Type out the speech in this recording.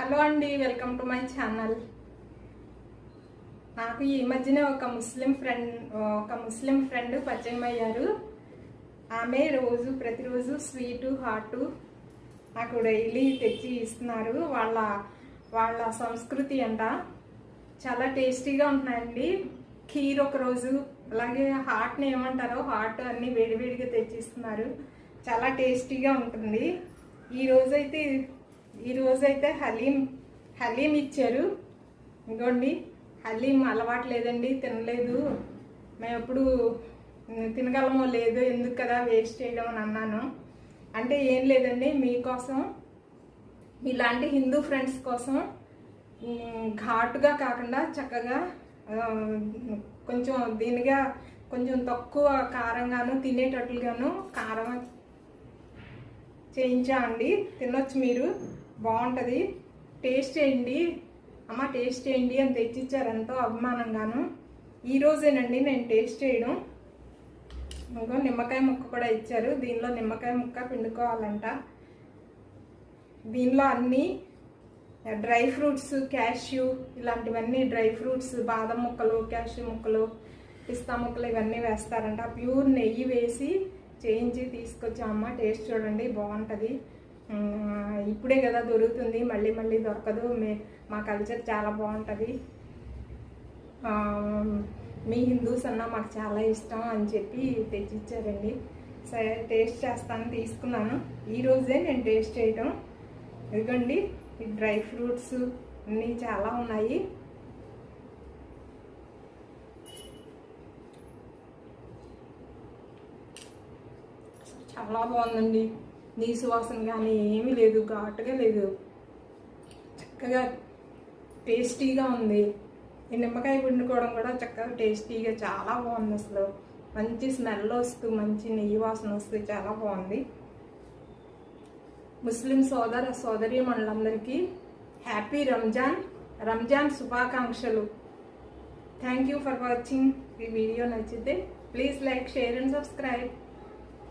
Hello అండి, welcome to my channel. నాకు ఈ మధ్యనే ఒక ముస్లిం ఫ్రెండ్ పరిచయం అయ్యారు. ఆమె ప్రతిరోజు స్వీటు హాటు నాకు డైలీ తెచ్చి ఇస్తున్నారు. వాళ్ళ సంస్కృతి అంట. చాలా టేస్టీగా ఉంటున్నాయండి. ఖీర్ ఒకరోజు, అలాగే హాట్ని ఏమంటారో హాట్ అన్నీ వేడివేడిగా తెచ్చి ఇస్తున్నారు. చాలా టేస్టీగా ఉంటుంది. ఈరోజైతే హలీం ఇచ్చారు. ఇంకోండి, హలీం అలవాటు లేదండి, తినలేదు. మేము ఎప్పుడు తినగలమో లేదో, ఎందుకు కదా వేస్ట్ చేయడం అని అన్నాను. అంటే ఏం లేదండి, మీకోసం, మీలాంటి హిందూ ఫ్రెండ్స్ కోసం ఘాటుగా కాకుండా చక్కగా కొంచెం దీనిగా కొంచెం తక్కువ కారంగాను తినేటట్లుగాను కారం చేయించా అండి. తినొచ్చు, మీరు బాగుంటుంది. టేస్ట్ చేయండి అమ్మ, టేస్ట్ చేయండి అని తెచ్చిచ్చారు ఎంతో అభిమానంగాను. ఈరోజేనండి నేను టేస్ట్ చేయడం. ఇంకో నిమ్మకాయ ముక్క కూడా ఇచ్చారు. దీనిలో నిమ్మకాయ ముక్క పిండుకోవాలంట. దీనిలో అన్నీ డ్రై ఫ్రూట్స్, క్యాష్యూ ఇలాంటివన్నీ డ్రై ఫ్రూట్స్, బాదం ముక్కలు, క్యాష్యూ ముక్కలు, పిస్తా ముక్కలు ఇవన్నీ వేస్తారంట. ప్యూర్ నెయ్యి వేసి చేయించి తీసుకొచ్చామమ్మ. టేస్ట్ చూడండి, బాగుంటుంది. ఇప్పుడే కదా దొరుకుతుంది, మళ్ళీ మళ్ళీ దొరకదు. మా కల్చర్ చాలా బాగుంటుంది. మీ హిందూస్ అన్నా మాకు చాలా ఇష్టం అని చెప్పి తెచ్చిచ్చారండి. సరే, టేస్ట్ చేస్తాను, తీసుకున్నాను. ఈరోజే నేను టేస్ట్ చేయటం. ఇదిగోండి, ఈ డ్రై ఫ్రూట్స్ అన్నీ చాలా ఉన్నాయి. చాలా బాగుందండి. నీసు వాసన కానీ ఏమీ లేదు, ఘాటుగా లేదు, చక్కగా టేస్టీగా ఉంది. ఈ నిమ్మకాయ పిండుకోవడం కూడా చక్కగా టేస్టీగా చాలా బాగుంది. అసలు మంచి స్మెల్ వస్తూ, మంచి నెయ్యి వాసన వస్తూ చాలా బాగుంది. ముస్లిం సోదరీమణులందరికీ హ్యాపీ రంజాన్ శుభాకాంక్షలు. Thank you for watching. ఈ వీడియో నచ్చితే please like, share and subscribe.